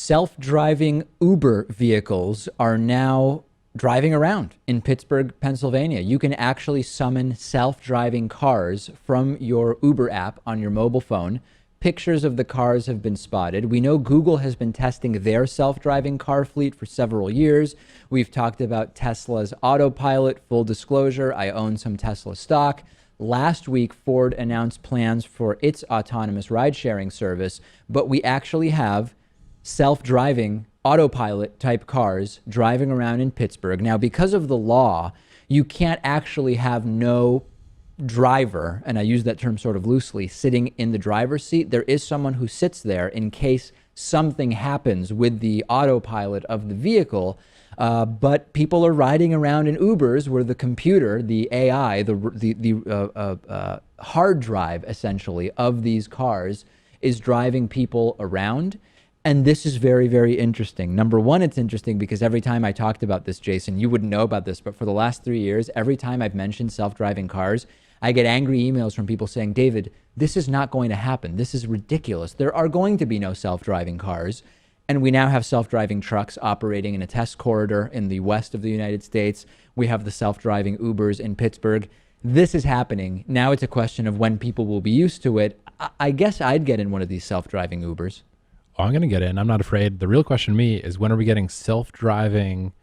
self-driving Uber vehicles are now driving around in Pittsburgh, Pennsylvania. You can actually summon self-driving cars from your Uber app on your mobile phone. Pictures of the cars have been spotted. We know Google has been testing their self-driving car fleet for several years. We've talked about Tesla's autopilot. Full disclosure, I own some Tesla stock. Last week, Ford announced plans for its autonomous ride-sharing service, but we actually have self-driving autopilot type cars driving around in Pittsburgh. Now, because of the law, you can't actually have no driver, and I use that term sort of loosely, sitting in the driver's seat. There is someone who sits there in case something happens with the autopilot of the vehicle. But people are riding around in Ubers where the computer, the AI, the hard drive essentially of these cars is driving people around. And this is very, very interesting. Number one, it's interesting because every time I talked about this, Jason, you wouldn't know about this, but for the last 3 years, every time I've mentioned self-driving cars, I get angry emails from people saying, David, this is not going to happen. This is ridiculous. There are going to be no self-driving cars. And we now have self-driving trucks operating in a test corridor in the west of the United States. We have the self-driving Ubers in Pittsburgh. This is happening. Now it's a question of when people will be used to it. I guess I'd get in one of these self-driving Ubers. Oh, I'm going to get in. I'm not afraid. The real question to me is when are we getting self-driving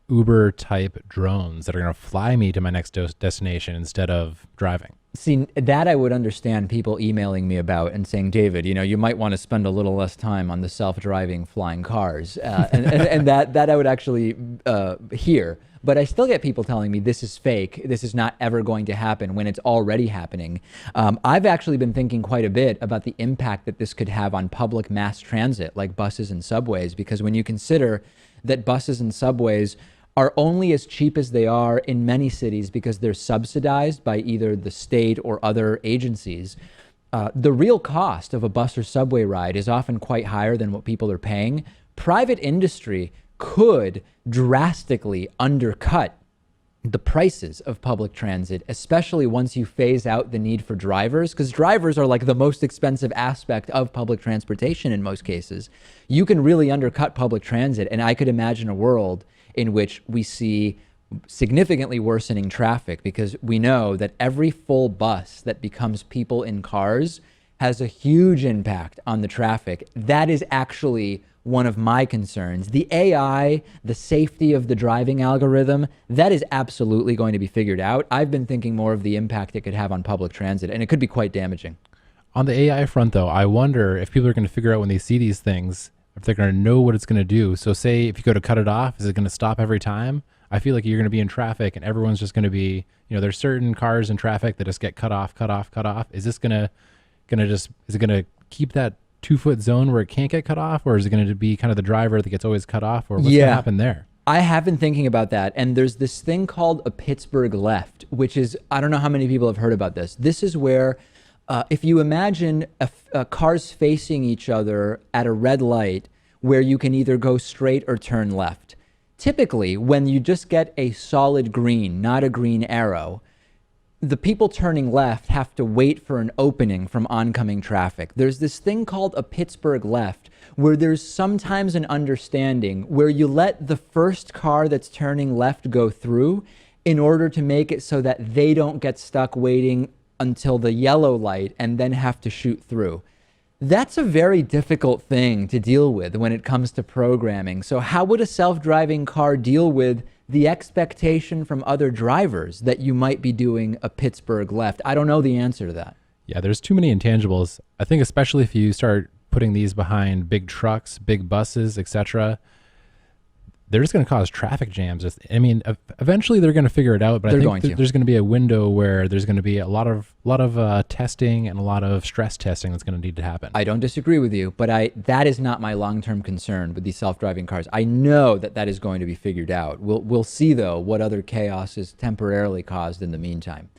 Uber type drones that are going to fly me to my next destination instead of driving? See, that I would understand people emailing me about and saying, David, you might want to spend a little less time on the self-driving flying cars. And that I would actually hear. But I still get people telling me this is fake. This is not ever going to happen when it's already happening. I've actually been thinking quite a bit about the impact that this could have on public mass transit, like buses and subways, because when you consider that buses and subways are only as cheap as they are in many cities because they're subsidized by either the state or other agencies, the real cost of a bus or subway ride is often quite higher than what people are paying. Private industry could drastically undercut the prices of public transit, especially once you phase out the need for drivers, because drivers are like the most expensive aspect of public transportation in most cases. You can really undercut public transit, and I could imagine a world in which we see significantly worsening traffic, because we know that every full bus that becomes people in cars has a huge impact on the traffic. That is actually one of my concerns. The AI, the safety of the driving algorithm, that is absolutely going to be figured out. I've been thinking more of the impact it could have on public transit, and it could be quite damaging. On the AI front, though, I wonder if people are going to figure out when they see these things, if they're going to know what it's going to do. So say if you go to cut it off, is it going to stop every time? I feel like you're going to be in traffic and everyone's just going to be, there's certain cars in traffic that just get cut off. Is this is it going to keep that 2-foot zone where it can't get cut off, or is it going to be kind of the driver that gets always cut off, or what's going to happen there? I have been thinking about that. And there's this thing called a Pittsburgh left, which is, I don't know how many people have heard about this. This is where if you imagine cars facing each other at a red light where you can either go straight or turn left. Typically, when you just get a solid green, not a green arrow, the people turning left have to wait for an opening from oncoming traffic. There's this thing called a Pittsburgh left, where there's sometimes an understanding where you let the first car that's turning left go through in order to make it so that they don't get stuck waiting until the yellow light and then have to shoot through. That's a very difficult thing to deal with when it comes to programming. So how would a self-driving car deal with the expectation from other drivers that you might be doing a Pittsburgh left? I don't know the answer to that. Yeah, there's too many intangibles. I think especially if you start putting these behind big trucks, big buses, etc., they're just going to cause traffic jams. Eventually they're going to figure it out, but I think there's going to be a window where there's going to be a lot of testing and a lot of stress testing that's going to need to happen. I don't disagree with you, but that is not my long-term concern with these self-driving cars. I know that is going to be figured out. We'll see, though, what other chaos is temporarily caused in the meantime.